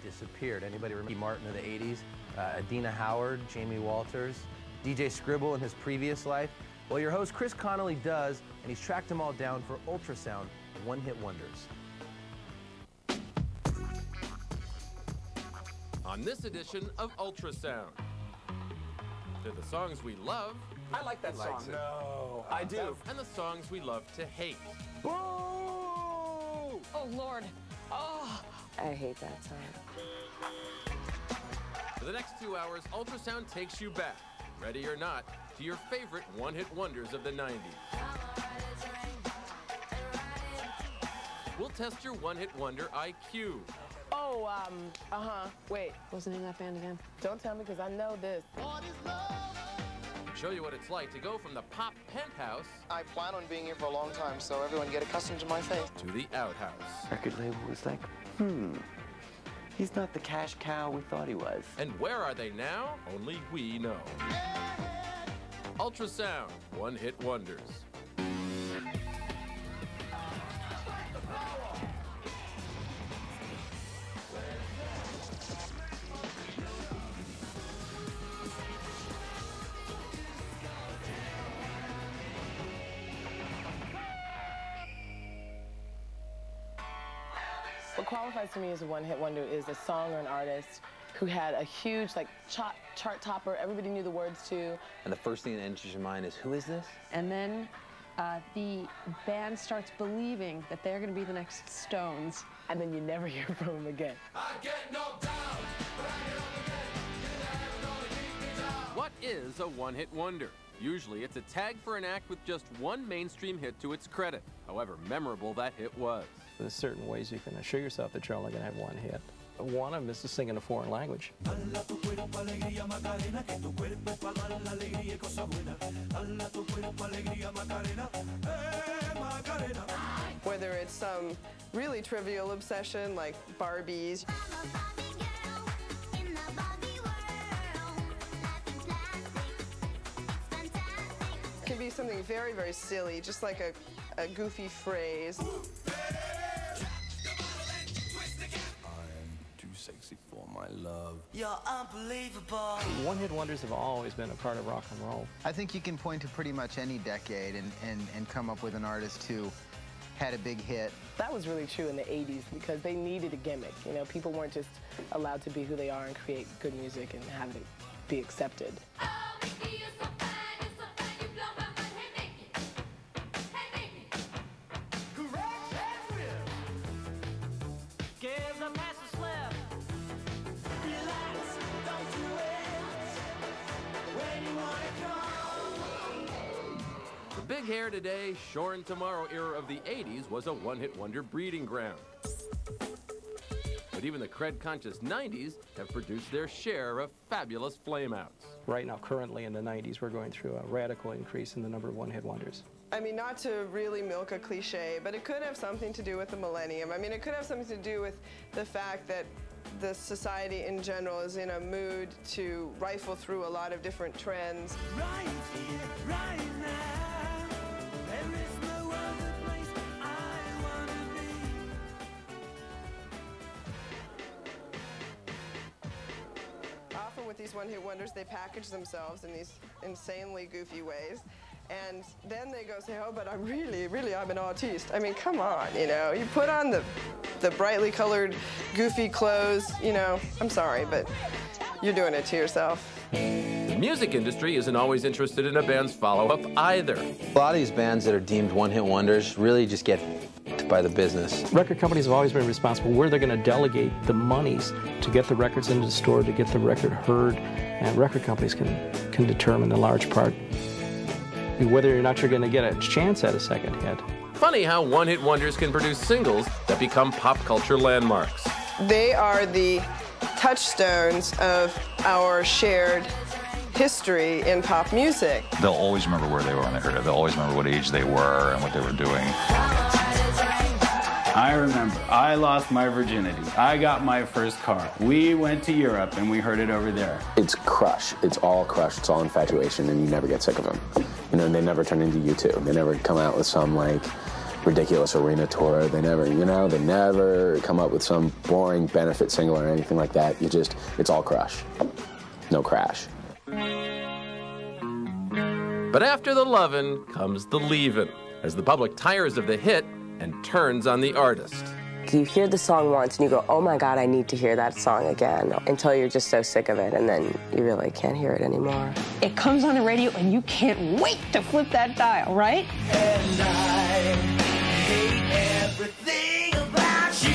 disappeared. Anybody remember Martin of the 80s? Adina Howard, Jamie Walters, DJ Scribble in his previous life? Well, your host Chris Connolly does, and he's tracked them all down for Ultrasound One-Hit Wonders. On this edition of Ultrasound, they're the songs we love. I like that song. No. I do. And the songs we love to hate. Boo! Oh, Lord. Oh. I hate that song. For the next 2 hours, Ultrasound takes you back, ready or not, to your favorite one-hit wonders of the 90s. We'll test your one-hit wonder IQ. Oh, wait, what's the name of that band again? Don't tell me, because I know this. Show you what it's like to go from the pop penthouse. I plan on being here for a long time, so everyone get accustomed to my face. To the outhouse. Record label was like, he's not the cash cow we thought he was. And where are they now? Only we know. Ultrasound, one-hit wonders. What qualifies to me as a one-hit wonder is a song or an artist who had a huge, like, chart topper, everybody knew the words to. And the first thing that enters your mind is, who is this? And then the band starts believing that they're going to be the next Stones. And then you never hear from them again. What is a one-hit wonder? Usually it's a tag for an act with just one mainstream hit to its credit, however memorable that hit was. There's certain ways you can assure yourself that you're only going to have one hit. One of them is to sing in a foreign language. Whether it's some really trivial obsession like Barbies, it can be something very, very silly, just like a goofy phrase. Sexy for my love. You're unbelievable. One-hit wonders have always been a part of rock and roll. I think you can point to pretty much any decade and come up with an artist who had a big hit. That was really true in the 80s because they needed a gimmick. You know, people weren't just allowed to be who they are and create good music and have it be accepted. Big hair today, shorn tomorrow era of the 80s was a one-hit wonder breeding ground. But even the cred-conscious 90s have produced their share of fabulous flameouts. Right now, currently in the 90s, we're going through a radical increase in the number of one-hit wonders. I mean, not to really milk a cliche, but it could have something to do with the millennium. I mean, it could have something to do with the fact that the society in general is in a mood to rifle through a lot of different trends. Right here, right now. Often with these one-hit wonders, they package themselves in these insanely goofy ways. And then they go say, oh, but I'm I'm an artiste. I mean, come on, you know. You put on the brightly colored, goofy clothes, you know. I'm sorry, but you're doing it to yourself. The music industry isn't always interested in a band's follow-up either. A lot of these bands that are deemed one-hit wonders really just get f***ed by the business. Record companies have always been responsible where they're going to delegate the monies to get the records into the store, to get the record heard, and record companies can determine in large part whether or not you're going to get a chance at a second hit. Funny how one-hit wonders can produce singles that become pop culture landmarks. They are the touchstones of our shared history in pop music. They'll always remember where they were when they heard it. They'll always remember what age they were and what they were doing. I remember, I lost my virginity. I got my first car. We went to Europe and we heard it over there. It's Crush. It's all Crush. It's all infatuation, and you never get sick of them. You know, and they never turn into U2. They never come out with some, like, ridiculous arena tour. They never, they never come up with some boring benefit single or anything like that. It's all crush. No crash. But after the lovin' comes the leavin', as the public tires of the hit and turns on the artist. You hear the song once and you go, oh my God, I need to hear that song again, until you're just so sick of it and then you really can't hear it anymore. It comes on the radio and you can't wait to flip that dial, right? And I hate everything about you.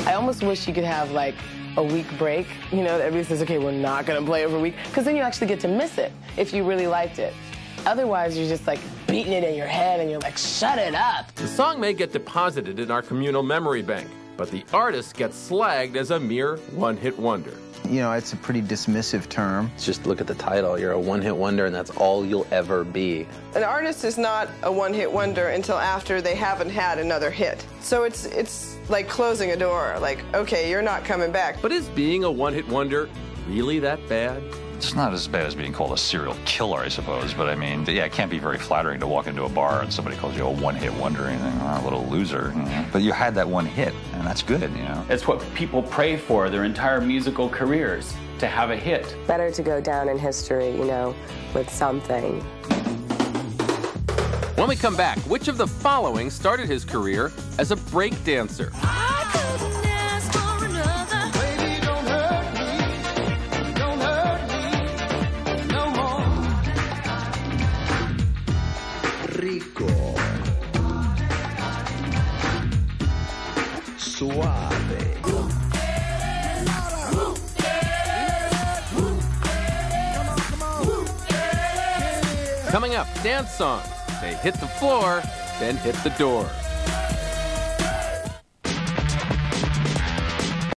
I almost wish you could have like a week break, that everybody says, okay, we're not gonna play over a week, because then you actually get to miss it if you really liked it. Otherwise, you're just like beating it in your head and you're like, shut it up. The song may get deposited in our communal memory bank, but the artist gets slagged as a mere one-hit wonder. It's a pretty dismissive term. Just look at the title. You're a one-hit wonder, and that's all you'll ever be. An artist is not a one-hit wonder until after they haven't had another hit. So it's like closing a door, like, okay, you're not coming back. But is being a one-hit wonder really that bad? It's not as bad as being called a serial killer, I suppose, but I mean, yeah, it can't be very flattering to walk into a bar and somebody calls you a one-hit wonder and a little loser. But you had that one hit, and that's good, It's what people pray for their entire musical careers, to have a hit. Better to go down in history, with something. When we come back, which of the following started his career as a break dancer? Rico, suave. Coming up, dance songs. They hit the floor, then hit the door.